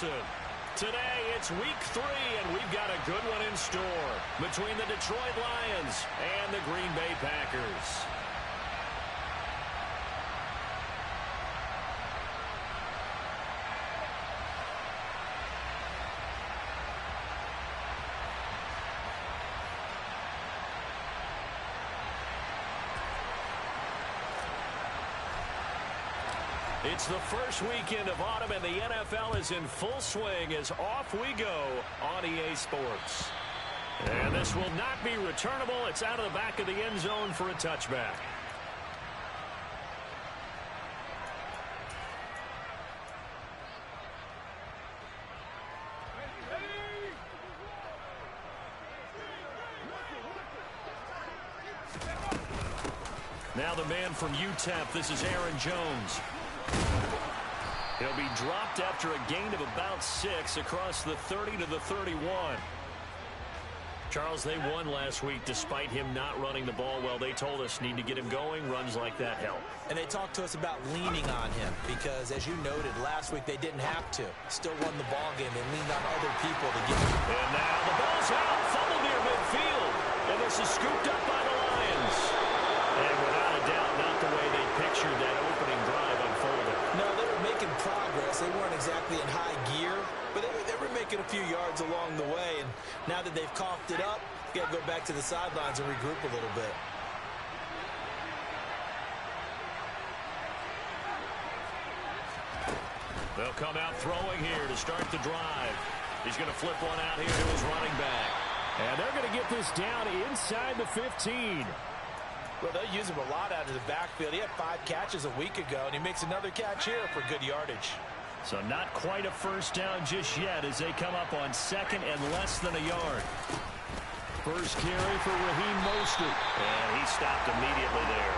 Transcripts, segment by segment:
Wilson. Today, it's week 3, and we've got a good one in store between the Detroit Lions and the Green Bay Packers. It's the first weekend of autumn, and the NFL is in full swing as off we go on EA Sports. And this will not be returnable. It's out of the back of the end zone for a touchback. Now the man from UTEP, this is Aaron Jones. He'll be dropped after a gain of about 6 across the 30 to the 31. Charles, they won last week despite him not running the ball well. They told us need to get him going. Runs like that help. And they talked to us about leaning on him because, as you noted, last week they didn't have to. Still won the ball game. They leaned on other people to get him. And now the ball's out. Fumble near midfield. And this is scooped up by the Lions. And without a doubt, not the way they pictured that opening drive unfolded. No, they were making progress. They weren't exactly in high gear, but they were making a few yards along the way. And now that they've coughed it up, you got to go back to the sidelines and regroup a little bit. They'll come out throwing here to start the drive. He's going to flip one out here to his running back. And they're going to get this down inside the 15. Well, they'll use him a lot out of the backfield. He had 5 catches a week ago, and he makes another catch here for good yardage. So not quite a first down just yet as they come up on 2nd and less than a yard. First carry for Raheem Mostert. And he stopped immediately there.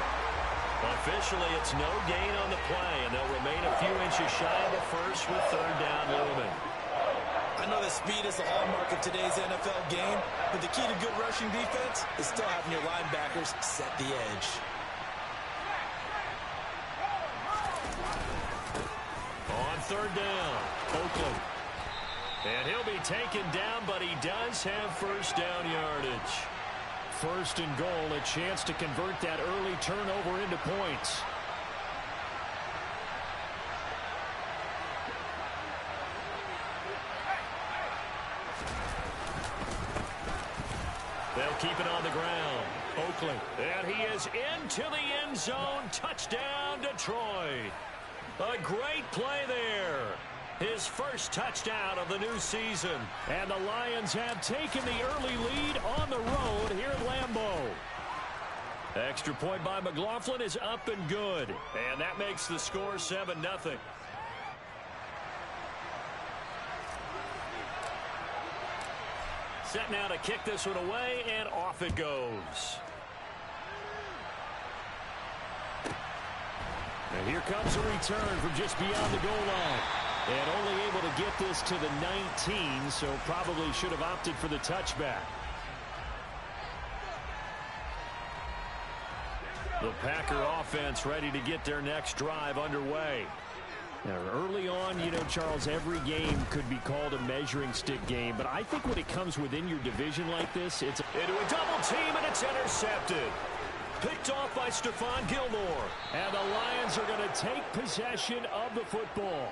Officially, it's no gain on the play, and they'll remain a few inches shy of a first with 3rd down looming. I know that speed is the hallmark of today's NFL game, but the key to good rushing defense is still having your linebackers set the edge. On 3rd down, Oakland. And he'll be taken down, but he does have first down yardage. 1st and goal, a chance to convert that early turnover into points. They'll keep it on the ground. Oakland. And he is into the end zone. Touchdown, Detroit. A great play there. His first touchdown of the new season. And the Lions have taken the early lead on the road here at Lambeau. Extra point by McLaughlin is up and good. And that makes the score 7-0. Set now to kick this one away, and off it goes. And here comes a return from just beyond the goal line. And only able to get this to the 19, so probably should have opted for the touchback. The Packer offense ready to get their next drive underway. Now, early on, you know, Charles, every game could be called a measuring stick game, but I think when it comes within your division like this, it's into a double team, and it's intercepted. Picked off by Stephon Gilmore. And the Lions are going to take possession of the football.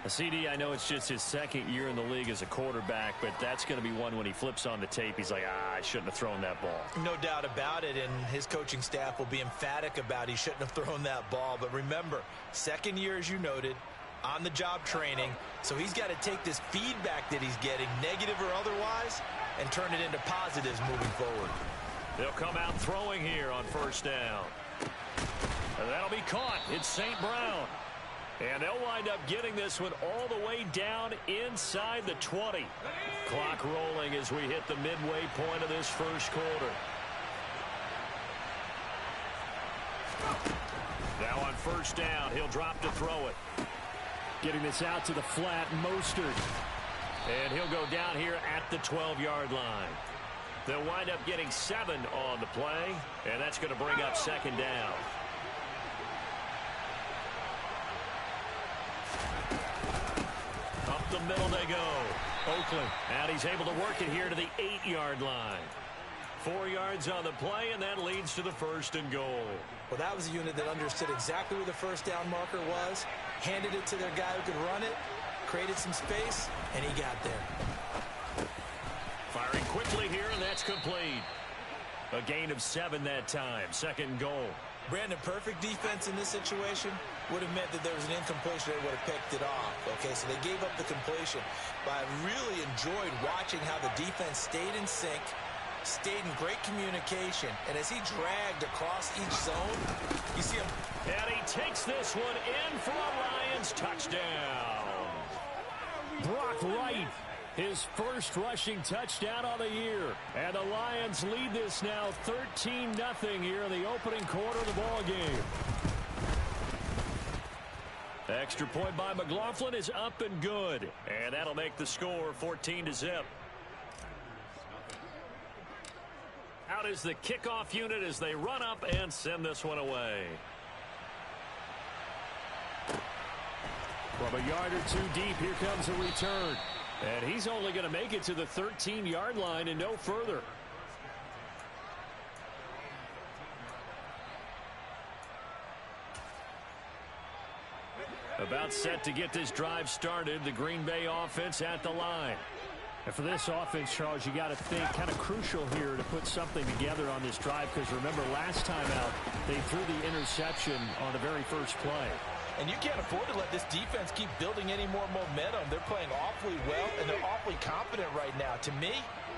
CD, I know it's just his 2nd year in the league as a quarterback, but that's going to be one when he flips on the tape. He's like, I shouldn't have thrown that ball. No doubt about it, and his coaching staff will be emphatic about he shouldn't have thrown that ball. But remember, 2nd year, as you noted, on-the-job training, so he's got to take this feedback that he's getting, negative or otherwise, and turn it into positives moving forward. They'll come out throwing here on 1st down. And that'll be caught. It's St. Brown. And they'll wind up getting this one all the way down inside the 20. Clock rolling as we hit the midway point of this first quarter. Now on 1st down, he'll drop to throw it. Getting this out to the flat, Mostert. And he'll go down here at the 12-yard line. They'll wind up getting 7 on the play, and that's going to bring up 2nd down. middle they go. Oakland, and he's able to work it here to the 8-yard line. 4 yards on the play, and that leads to the 1st and goal. Well, that was a unit that understood exactly where the first down marker was, handed it to their guy who could run it, created some space, and he got there. Firing quickly here, and that's complete. A gain of 7 that time. 2nd and goal. Brandon, perfect defense in this situation would have meant that there was an incompletion. They would have picked it off. Okay, so they gave up the completion. But I really enjoyed watching how the defense stayed in sync, stayed in great communication, and as he dragged across each zone, you see him. And he takes this one in for a Lions touchdown. Brock Wright, his first rushing touchdown of the year. And the Lions lead this now 13-0 here in the opening quarter of the ball game. Extra point by McLaughlin is up and good. And that'll make the score 14-0. Out is the kickoff unit as they run up and send this one away. From a yard or 2 deep, here comes a return. And he's only going to make it to the 13-yard line and no further. About set to get this drive started, the Green Bay offense at the line. And for this offense, Charles, you got to think kind of crucial here to put something together on this drive, because remember last time out they threw the interception on the very first play. And you can't afford to let this defense keep building any more momentum. They're playing awfully well, and they're awfully confident right now. To me,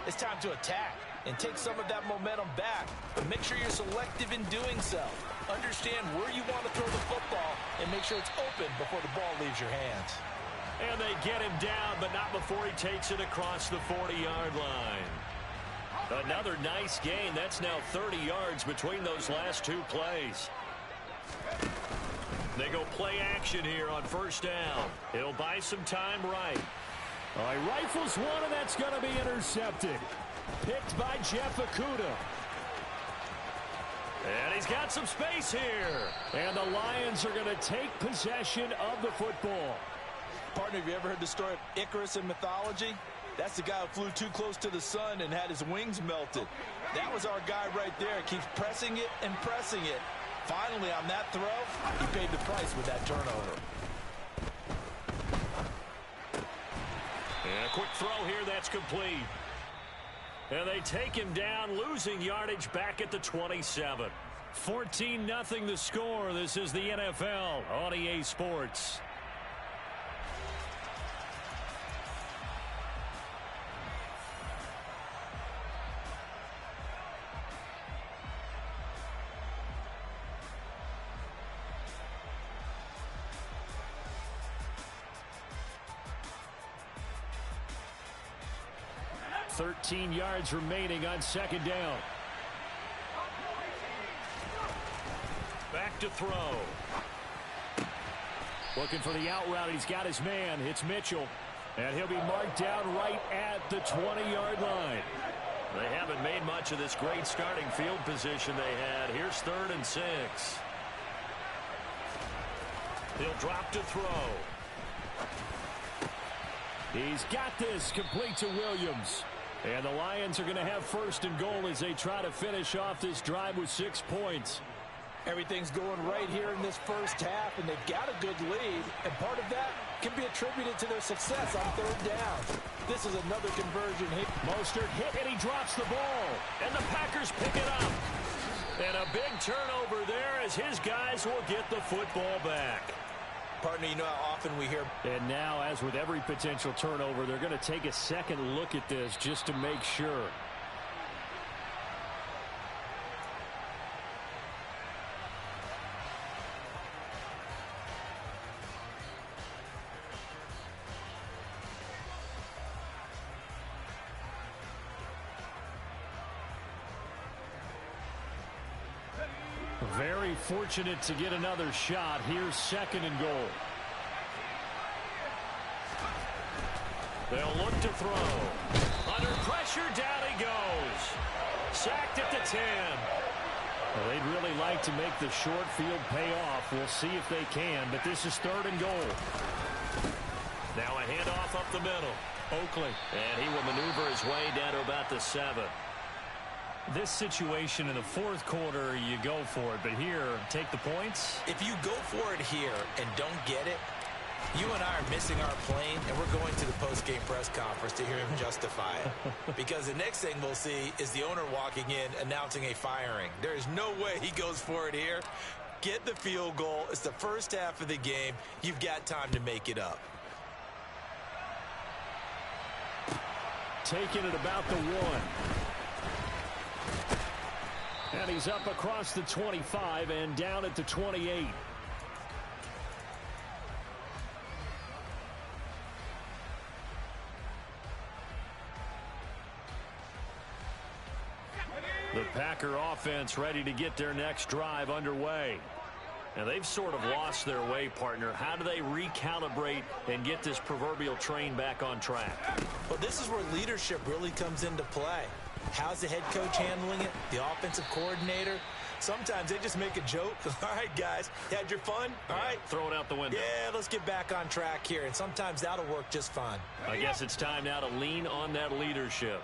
it's time to attack and take some of that momentum back. But make sure you're selective in doing so. Understand where you want to throw the football and make sure it's open before the ball leaves your hands. And they get him down, but not before he takes it across the 40-yard line. Another nice gain. That's now 30 yards between those last 2 plays. They go play action here on 1st down. He'll buy some time right. All right, rifles one, and that's going to be intercepted. Picked by Jeff Okudah. And he's got some space here. And the Lions are going to take possession of the football. Partner, have you ever heard the story of Icarus in mythology? That's the guy who flew too close to the sun and had his wings melted. That was our guy right there. Keeps pressing it and pressing it. Finally, on that throw, he paid the price with that turnover. And a quick throw here, that's complete. And they take him down, losing yardage back at the 27. 14-0 the score. This is the NFL on EA Sports. Thirteen yards remaining on 2nd down. Back to throw. Looking for the out route. He's got his man. It's Mitchell. And he'll be marked down right at the 20-yard line. They haven't made much of this great starting field position they had. Here's 3rd and 6. He'll drop to throw. He's got this, complete to Williams. And the Lions are going to have 1st and goal as they try to finish off this drive with 6 points. Everything's going right here in this first half, and they've got a good lead. And part of that can be attributed to their success on 3rd down. This is another conversion hit. Mostert hit, and he drops the ball. And the Packers pick it up. And a big turnover there as his guys will get the football back. Partner, you know how often we hear. And now, as with every potential turnover, they're going to take a second look at this just to make sure. Very fortunate to get another shot. Here's 2nd and goal. They'll look to throw. Under pressure, down he goes. Sacked at the 10. Well, they'd really like to make the short field pay off. We'll see if they can, but this is 3rd and goal. Now a handoff up the middle. Oakley. And he will maneuver his way down to about the 7. This situation in the fourth quarter, you go for it. But here, take the points. If you go for it here and don't get it, you and I are missing our plane, and we're going to the post-game press conference to hear him justify it. Because the next thing we'll see is the owner walking in announcing a firing. There is no way he goes for it here. Get the field goal. It's the first half of the game. You've got time to make it up. Taking it about the 1. And he's up across the 25 and down at the 28. The Packer offense ready to get their next drive underway. Now they've sort of lost their way, partner. How do they recalibrate and get this proverbial train back on track? Well, this is where leadership really comes into play. How's the head coach handling it? The offensive coordinator? Sometimes they just make a joke. All right, guys, had your fun? All right. Throw it out the window. Yeah, let's get back on track here. And sometimes that'll work just fine. I guess it's time now to lean on that leadership.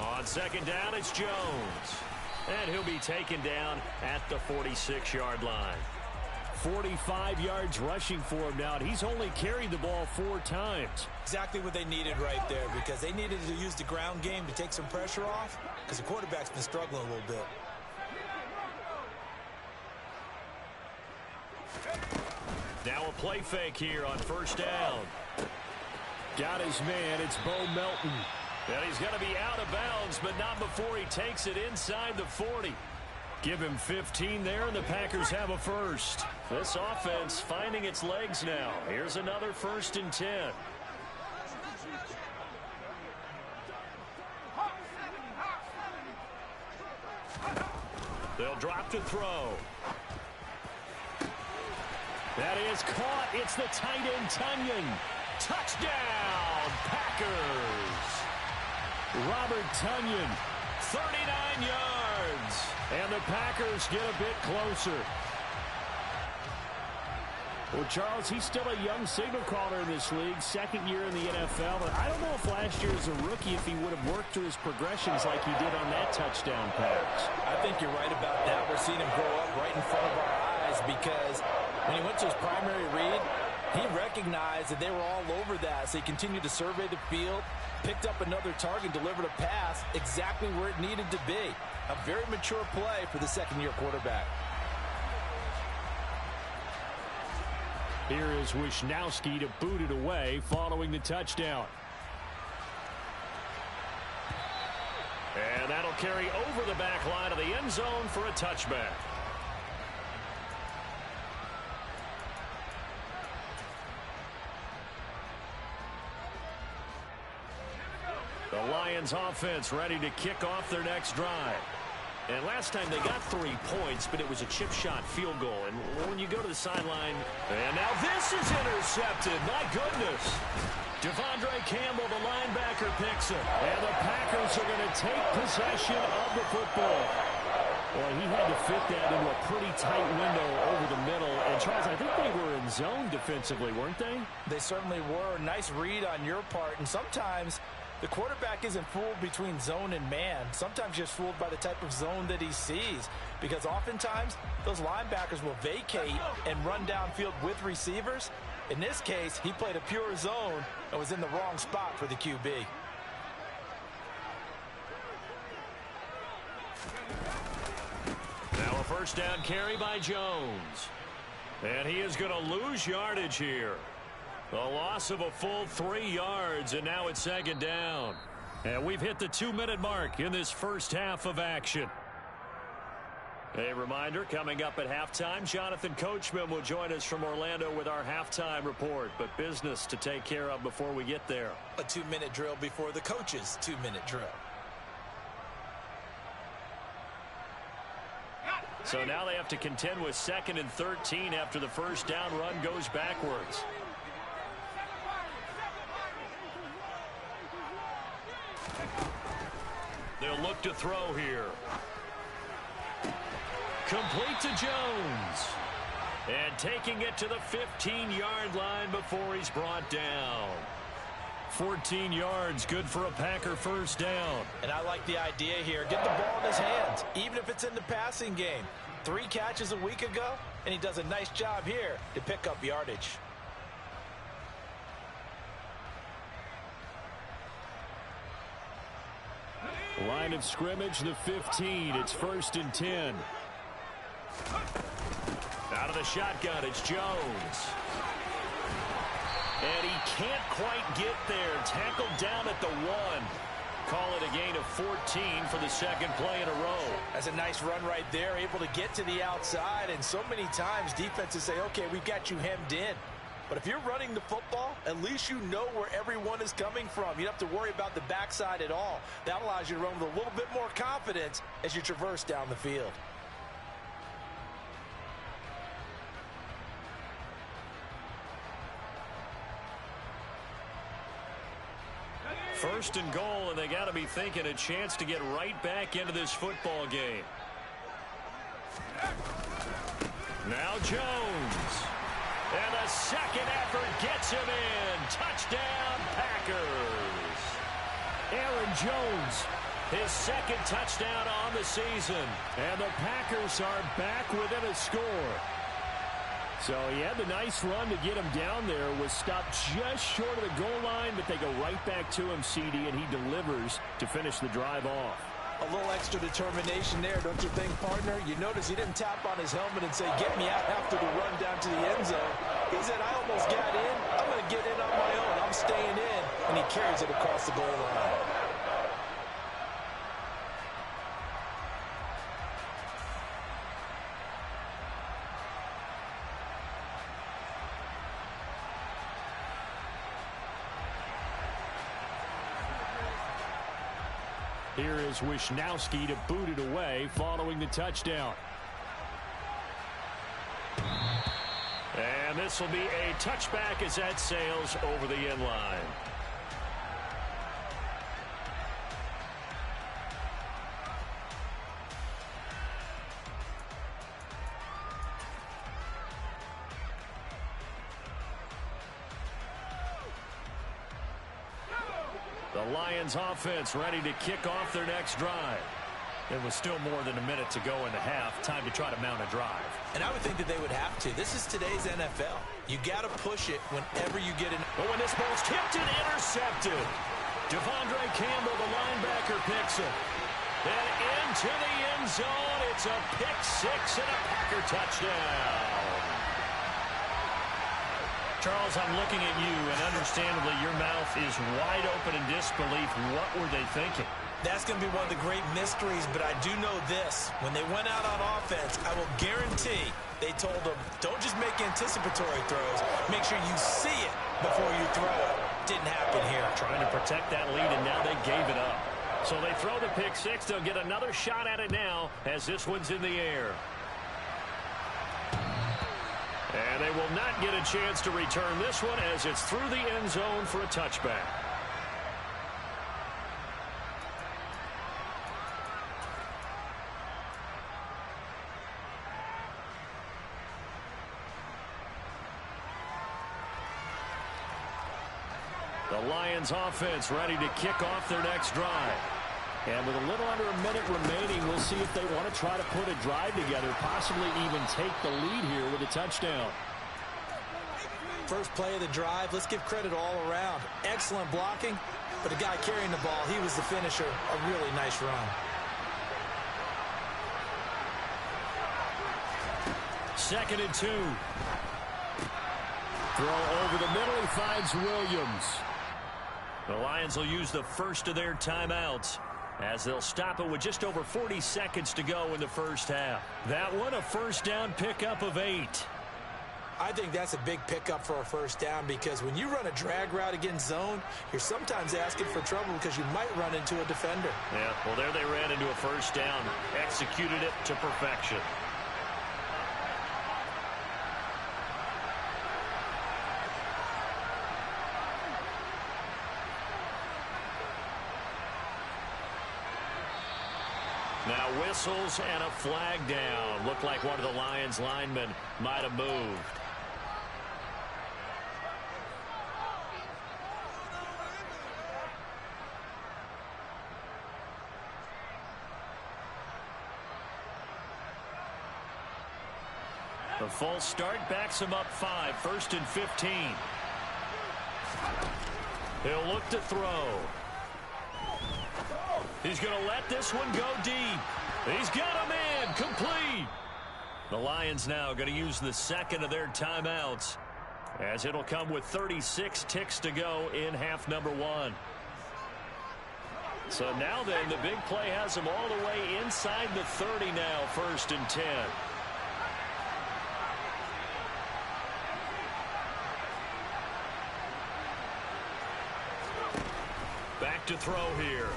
On second down, it's Jones. And he'll be taken down at the 46-yard line. 45 yards rushing for him now, and he's only carried the ball 4 times. Exactly what they needed right there, because they needed to use the ground game to take some pressure off, because the quarterback's been struggling a little bit. Now a play fake here on first down. Got his man, it's Bo Melton. And he's going to be out of bounds, but not before he takes it inside the 40. Give him 15 there, and the Packers have a first. This offense finding its legs now. Here's another 1st and 10. They'll drop to throw. That is caught. It's the tight end, Tonyan. Touchdown, Packers. Robert Tonyan, 39 yards. And the Packers get a bit closer. Well, Charles, he's still a young signal caller in this league, 2nd year in the NFL. But I don't know if last year as a rookie, if he would have worked through his progressions like he did on that touchdown pass. I think you're right about that. We're seeing him grow up right in front of our eyes, because when he went to his primary read, he recognized that they were all over that, so he continued to survey the field, picked up another target, delivered a pass exactly where it needed to be. A very mature play for the 2nd-year quarterback. Here is Wisnowski to boot it away following the touchdown. And that'll carry over the back line of the end zone for a touchback. The Lions offense ready to kick off their next drive. And last time they got 3 points, but it was a chip shot field goal. And when you go to the sideline, and now this is intercepted. My goodness. Devondre Campbell, the linebacker, picks it. And the Packers are going to take possession of the football. Well, he had to fit that into a pretty tight window over the middle. And, Charles, I think they were in zone defensively, weren't they? They certainly were. Nice read on your part. And sometimes the quarterback isn't fooled between zone and man. Sometimes you're fooled by the type of zone that he sees, because oftentimes those linebackers will vacate and run downfield with receivers. In this case, he played a pure zone and was in the wrong spot for the QB. Now a first down carry by Jones. And he is going to lose yardage here. A loss of a full 3 yards, and now it's 2nd down. And we've hit the 2-minute mark in this first half of action. A reminder, coming up at halftime, Jonathan Coachman will join us from Orlando with our halftime report. But business to take care of before we get there. A 2-minute drill before the coach's 2-minute drill. So now they have to contend with 2nd and 13 after the first down run goes backwards. They'll look to throw here. Complete to Jones. And taking it to the 15-yard line before he's brought down. 14 yards, good for a Packer first down. And I like the idea here. Get the ball in his hands, even if it's in the passing game. 3 catches a week ago, and he does a nice job here to pick up yardage. Line of scrimmage, the 15. It's 1st and 10. Out of the shotgun, it's Jones. And he can't quite get there. Tackled down at the 1. Call it a gain of 14 for the second play in a row. That's a nice run right there, able to get to the outside. And so many times defenses say, okay, we've got you hemmed in. But if you're running the football, at least you know where everyone is coming from. You don't have to worry about the backside at all. That allows you to run with a little bit more confidence as you traverse down the field. First and goal, and they got to be thinking a chance to get right back into this football game. Now Jones. And the second effort gets him in. Touchdown, Packers. Aaron Jones, his second touchdown on the season. And the Packers are back within a score. So he had the nice run to get him down there. Was stopped just short of the goal line, but they go right back to him, CD, and he delivers to finish the drive off. A little extra determination there, don't you think, partner? You notice he didn't tap on his helmet and say, get me out after the run down to the end zone. He said, I almost got in. I'm going to get in on my own. I'm staying in. And he carries it across the goal line. Here is Wisnowski to boot it away following the touchdown. And this will be a touchback as that sails over the end line. The Lions offense ready to kick off their next drive. There was still more than a minute to go in the half. Time to try to mount a drive. And I would think that they would have to. This is today's NFL. You got to push it whenever you get in. But when this ball's tipped and intercepted, Devondre Campbell, the linebacker, picks it. Then into the end zone. It's a pick six and a Packer touchdown. Charles, I'm looking at you, and understandably your mouth is wide open in disbelief. What were they thinking? That's going to be one of the great mysteries, but I do know this. When they went out on offense, I will guarantee they told them, don't just make anticipatory throws. Make sure you see it before you throw it. Didn't happen here. Trying to protect that lead, and now they gave it up. So they throw the pick six. They'll get another shot at it now as this one's in the air. And they will not get a chance to return this one as it's through the end zone for a touchback. The Lions offense ready to kick off their next drive. And with a little under a minute remaining, we'll see if they want to try to put a drive together, possibly even take the lead here with a touchdown. First play of the drive, let's give credit all around. Excellent blocking, but the guy carrying the ball, he was the finisher. A really nice run. Second and 2. Throw over the middle, he finds Williams. The Lions will use the first of their timeouts as they'll stop it with just over 40 seconds to go in the first half. That one, a first down pickup of 8. I think that's a big pickup for a first down because when you run a drag route against zone, you're sometimes asking for trouble because you might run into a defender. Yeah, well, there they ran into a first down, executed it to perfection. Now whistles and a flag down. Looked like one of the Lions linemen might have moved. The false start backs him up 5, 1st and 15. He'll look to throw. He's going to let this one go deep. He's got a man complete. The Lions now going to use the second of their timeouts, as it'll come with 36 ticks to go in half number 1. So now then, the big play has them all the way inside the 30 now, 1st and 10. Back to throw here.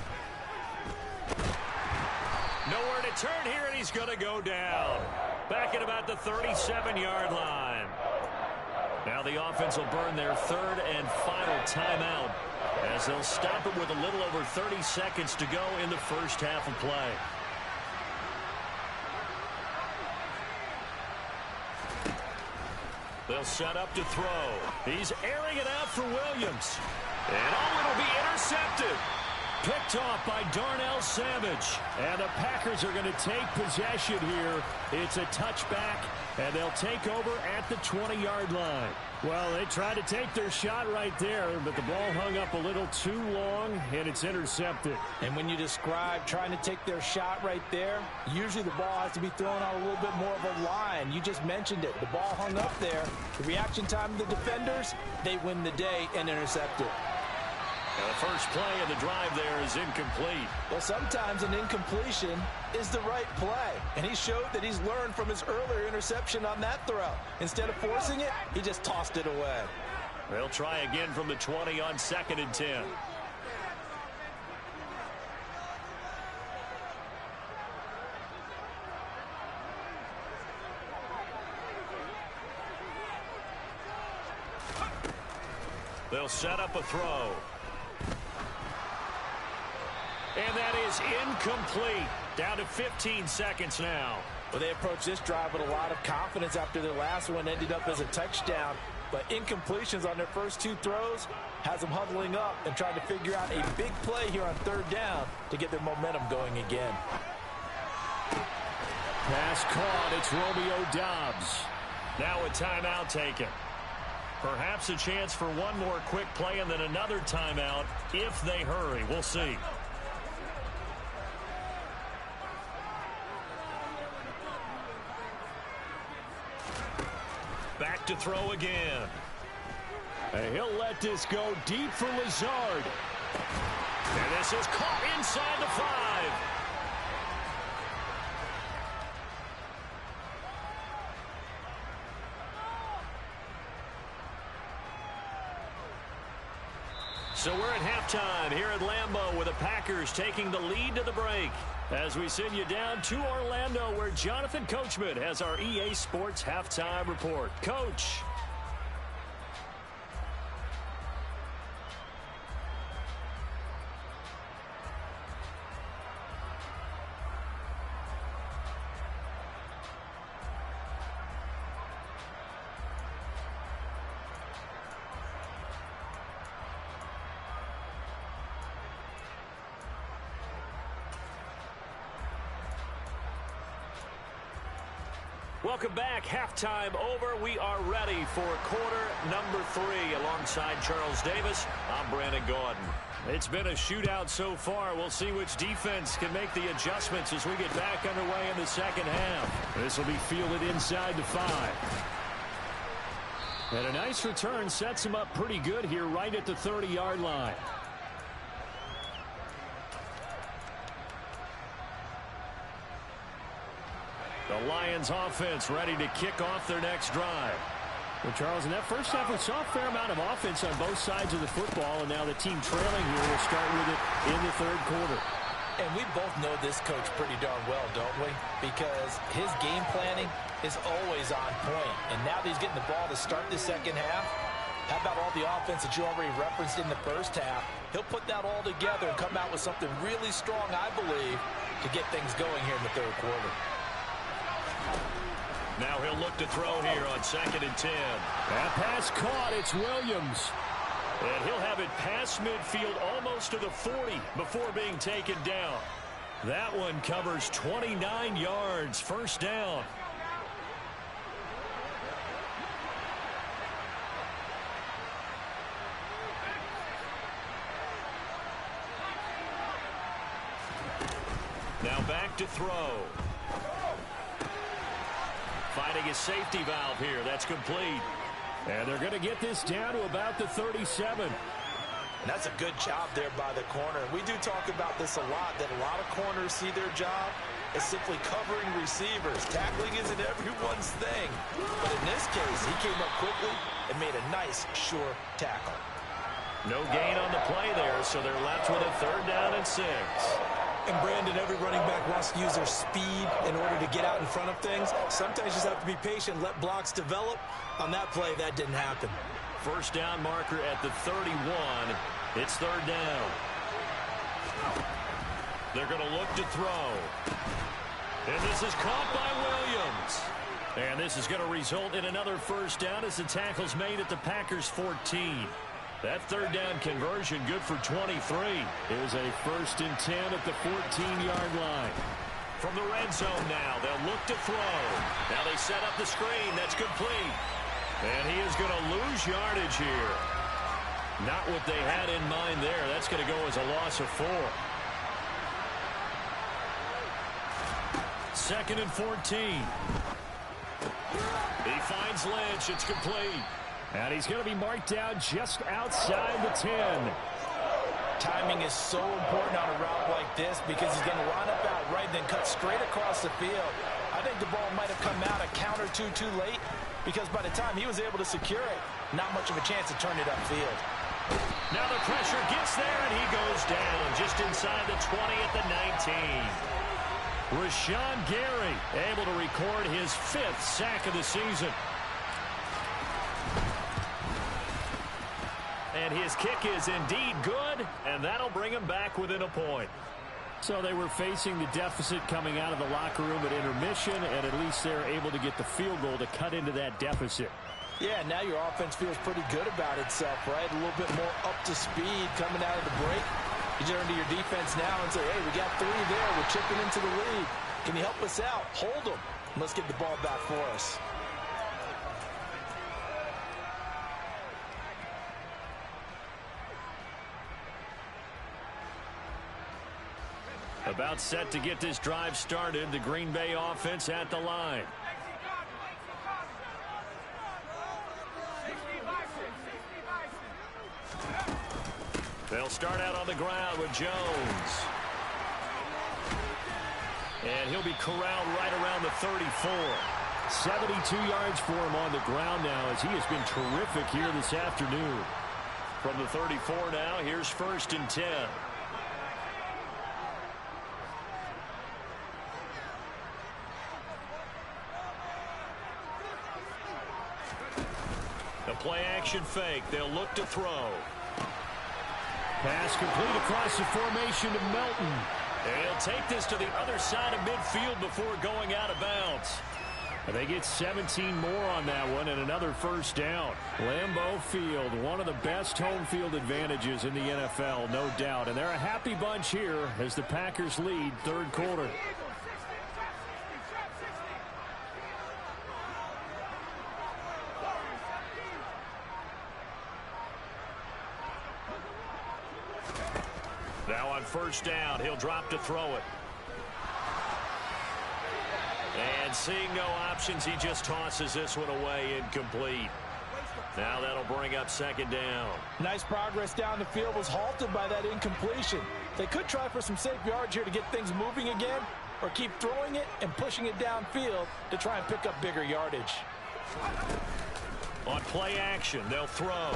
Nowhere to turn here, and he's going to go down. Back at about the 37-yard line. Now the offense will burn their 3rd and final timeout, as they'll stop it with a little over 30 seconds to go in the first half of play. They'll set up to throw. He's airing it out for Williams. And it'll be intercepted. Picked off by Darnell Savage. And the Packers are going to take possession here. It's a touchback, and they'll take over at the 20-yard line. Well, they tried to take their shot right there, but the ball hung up a little too long, and it's intercepted. And when you describe trying to take their shot right there, usually the ball has to be thrown on a little bit more of a line. You just mentioned it. The ball hung up there. The reaction time of the defenders, they win the day and intercept it. And the first play of the drive there is incomplete. Well, sometimes an incompletion is the right play. And he showed that he's learned from his earlier interception on that throw. Instead of forcing it, he just tossed it away. They'll try again from the 20 on 2nd and 10. They'll set up a throw. And that is incomplete. Down to 15 seconds now. Well, they approached this drive with a lot of confidence after their last one ended up as a touchdown. But incompletions on their first 2 throws has them huddling up and trying to figure out a big play here on 3rd down to get their momentum going again. Pass caught. It's Romeo Doubs. Now a timeout taken. Perhaps a chance for one more quick play and then another timeout if they hurry. We'll see. Back to throw again. And he'll let this go deep for Lazard. And this is caught inside the 5. So we're at halftime here at Lambeau with the Packers taking the lead to the break. As we send you down to Orlando, where Jonathan Coachman has our EA Sports Halftime Report. Coach. Welcome back. Halftime over. We are ready for quarter number 3. Alongside Charles Davis, I'm Brandon Gaudin. It's been a shootout so far. We'll see which defense can make the adjustments as we get back underway in the second half. This will be fielded inside the 5. And a nice return sets him up pretty good here right at the 30-yard line. The Lions offense ready to kick off their next drive. Well, Charles, in that first half, we saw a fair amount of offense on both sides of the football, and now the team trailing here will start with it in the 3rd quarter. And we both know this coach pretty darn well, don't we? Because his game planning is always on point. And now that he's getting the ball to start the second half, How about all the offense that you already referenced in the first half? He'll put that all together and come out with something really strong, I believe, to get things going here in the third quarter. Now he'll look to throw here on 2nd and 10. That pass caught. It's Williams. And he'll have it past midfield almost to the 40 before being taken down. That one covers 29 yards. First down. Now back to throw. Finding his safety valve here. That's complete. And they're going to get this down to about the 37. And that's a good job there by the corner. We do talk about this a lot, that a lot of corners see their job as simply covering receivers. Tackling isn't everyone's thing. But in this case, he came up quickly and made a nice, sure tackle. No gain on the play there, so they're left with a 3rd down and 6. And Brandon, every running back wants to use their speed in order to get out in front of things. Sometimes you just have to be patient, let blocks develop. On that play, that didn't happen. First down marker at the 31. It's 3rd down. They're going to look to throw. And this is caught by Williams. And this is going to result in another first down as the tackle's made at the Packers' 14. That 3rd down conversion good for 23. Here's a 1st and 10 at the 14-yard line. From the red zone now, they'll look to throw. Now they set up the screen. That's complete. And he is going to lose yardage here. Not what they had in mind there. That's going to go as a loss of 4. 2nd and 14. He finds Lynch. It's complete. And he's going to be marked down just outside the 10. Timing is so important on a route like this because he's going to line up out right and then cut straight across the field. I think the ball might have come out a count or two too late because by the time he was able to secure it, not much of a chance to turn it upfield. Now the pressure gets there, and he goes down just inside the 20 at the 19. Rashawn Gary able to record his 5th sack of the season. And his kick is indeed good, and that'll bring him back within a point. So they were facing the deficit coming out of the locker room at intermission, and at least they're able to get the field goal to cut into that deficit. Yeah, now your offense feels pretty good about itself, right? A little bit more up to speed coming out of the break. You turn to your defense now and say, hey, we got 3 there. We're chipping into the lead. Can you help us out? Hold them. Let's get the ball back for us. About set to get this drive started. The Green Bay offense at the line. They'll start out on the ground with Jones. And he'll be corralled right around the 34. 72 yards for him on the ground now as he has been terrific here this afternoon. From the 34 now, here's 1st and 10. The play-action fake. They'll look to throw. Pass complete across the formation to Melton. And he'll take this to the other side of midfield before going out of bounds. And they get 17 more on that one and another first down. Lambeau Field, one of the best home field advantages in the NFL, no doubt. And they're a happy bunch here as the Packers lead 3rd quarter. Now on first down, he'll drop to throw it. And seeing no options, he just tosses this one away, incomplete. Now that'll bring up 2nd down. Nice progress down the field, was halted by that incompletion. They could try for some safe yards here to get things moving again, or keep throwing it and pushing it downfield to try and pick up bigger yardage. On play action, they'll throw.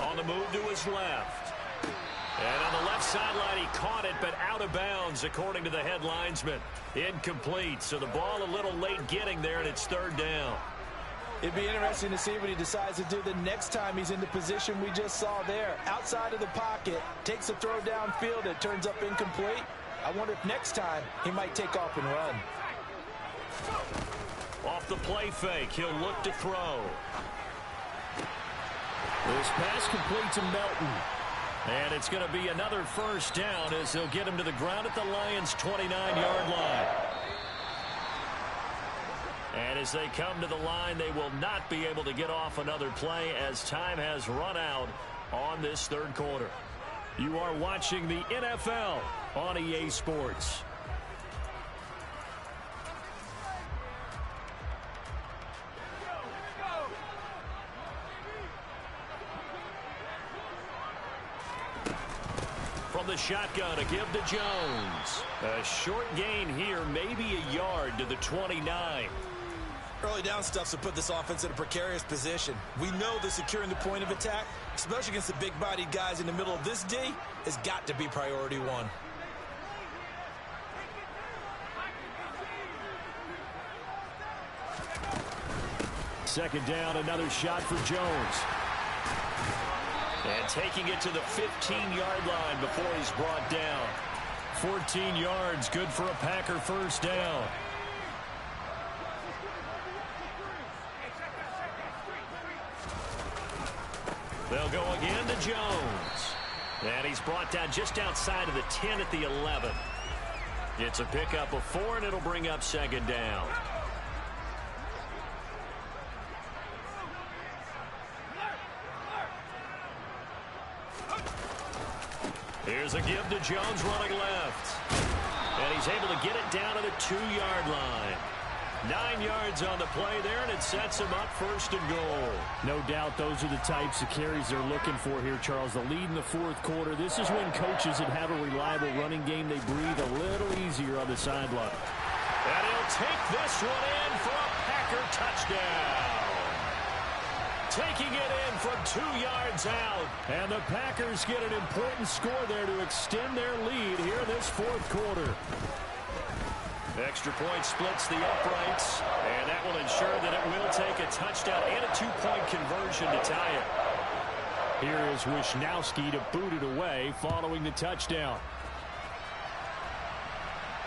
On the move to his left. And on the left sideline, he caught it, but out of bounds, according to the head linesman. Incomplete, so the ball a little late getting there, and it's 3rd down. It'd be interesting to see what he decides to do the next time he's in the position we just saw there. Outside of the pocket, takes a throw downfield, it turns up incomplete. I wonder if next time he might take off and run. Off the play fake, he'll look to throw. This pass complete to Melton. And it's going to be another first down as they'll get him to the ground at the Lions' 29-yard line. And as they come to the line, they will not be able to get off another play as time has run out on this third quarter. You are watching the NFL on EA Sports. From the shotgun, a give to Jones. A short gain here, maybe a yard to the 29. Early down stuff to put this offense in a precarious position. We know that securing the point of attack, especially against the big-bodied guys in the middle of this D, has got to be priority one. Second down, another shot for Jones. And taking it to the 15-yard line before he's brought down. 14 yards, good for a Packer first down. They'll go again to Jones. And he's brought down just outside of the 10 at the 11. It's a pickup of 4, and it'll bring up second down. Here's a give to Jones running left. And he's able to get it down to the 2-yard line. 9 yards on the play there, and it sets him up first and goal. No doubt those are the types of carries they're looking for here, Charles. The lead in the fourth quarter. This is when coaches that have a reliable running game, they breathe a little easier on the sideline. And he'll take this one in for a Packer touchdown. Taking it in from 2 yards out. And the Packers get an important score there to extend their lead here this fourth quarter. Extra point splits the uprights, and that will ensure that it will take a touchdown and a 2-point conversion to tie it. Here is Wisnowski to boot it away following the touchdown.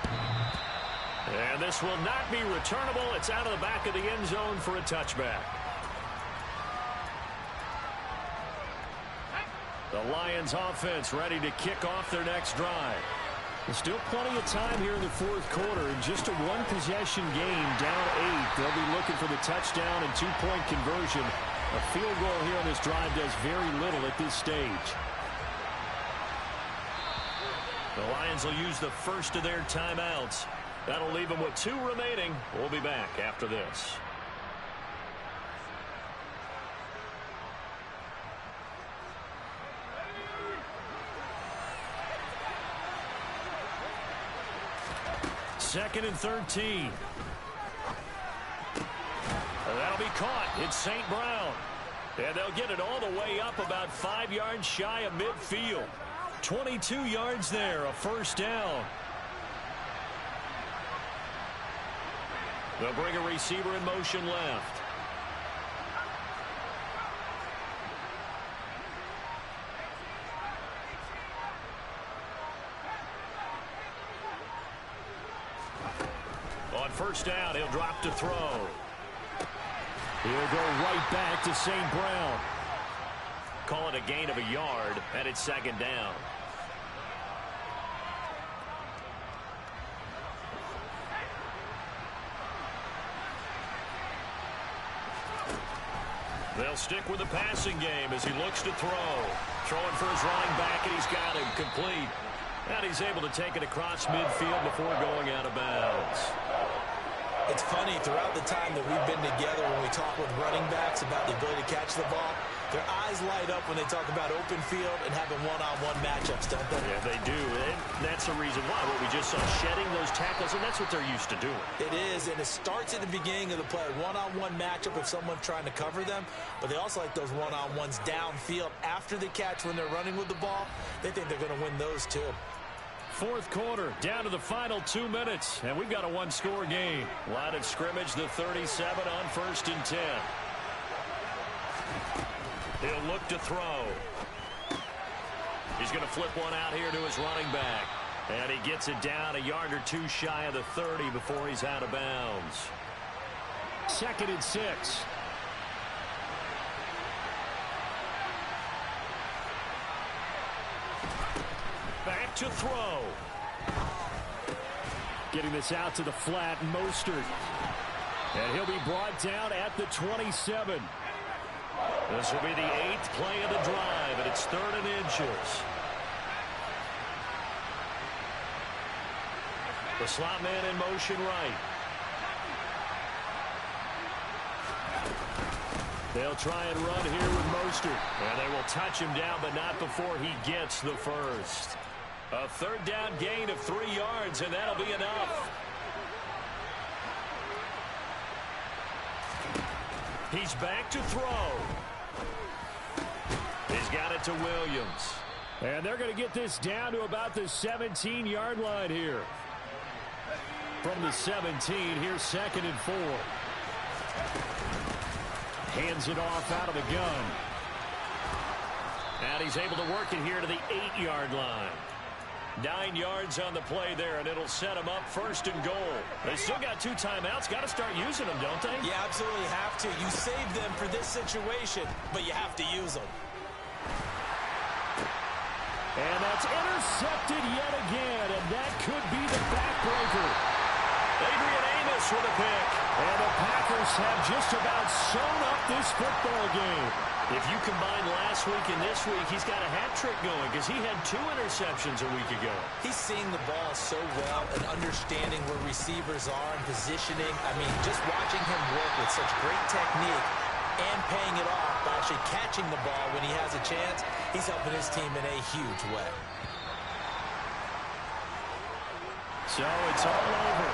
And this will not be returnable. It's out of the back of the end zone for a touchback. The Lions offense ready to kick off their next drive. There's still plenty of time here in the fourth quarter. In just a one-possession game, down 8. They'll be looking for the touchdown and 2-point conversion. A field goal here on this drive does very little at this stage. The Lions will use the first of their timeouts. That'll leave them with 2 remaining. We'll be back after this. Second and 13. That'll be caught. It's St. Brown. And they'll get it all the way up about 5 yards shy of midfield. 22 yards there, a first down. They'll bring a receiver in motion left. On first down, he'll drop to throw. He'll go right back to St. Brown. Call it a gain of a yard, and it's second down. They'll stick with the passing game as he looks to throw. Throwing for his running back, and he's got him complete. And he's able to take it across midfield before going out of bounds. It's funny, throughout the time that we've been together, when we talk with running backs about the ability to catch the ball, their eyes light up when they talk about open field and having one-on-one matchups, don't they? Yeah, they do. And that's the reason why. What we just saw, shedding those tackles, and that's what they're used to doing. It is, and it starts at the beginning of the play. One-on-one matchup if someone's trying to cover them, but they also like those one-on-ones downfield after the catch when they're running with the ball. They think they're going to win those too. Fourth quarter, down to the final 2 minutes, and we've got a one-score game. Line of scrimmage, the 37 on 1st and 10. He'll look to throw. He's going to flip one out here to his running back. And he gets it down a yard or two shy of the 30 before he's out of bounds. 2nd and 6. Back to throw. Getting this out to the flat, Mostert. And he'll be brought down at the 27. This will be the 8th play of the drive, and it's 3rd and inches. The slot man in motion right. They'll try and run here with Mostert. And they will touch him down, but not before he gets the first. A 3rd down gain of 3 yards, and that'll be enough. He's back to throw. He's got it to Williams. And they're going to get this down to about the 17-yard line here. From the 17, here's 2nd and 4. Hands it off out of the gun. And he's able to work it here to the 8-yard line. 9 yards on the play there, and it'll set them up 1st and goal. They still got 2 timeouts. Got to start using them, don't they? You absolutely have to. You save them for this situation, but you have to use them. And that's intercepted yet again, and that could be the backbreaker. Adrian Amos with a pick. And the Packers have just about sewn up this football game. If you combine last week and this week, he's got a hat trick going because he had 2 interceptions a week ago. He's seeing the ball so well and understanding where receivers are and positioning. I mean, just watching him work with such great technique and paying it off by actually catching the ball when he has a chance, he's helping his team in a huge way. So it's all over.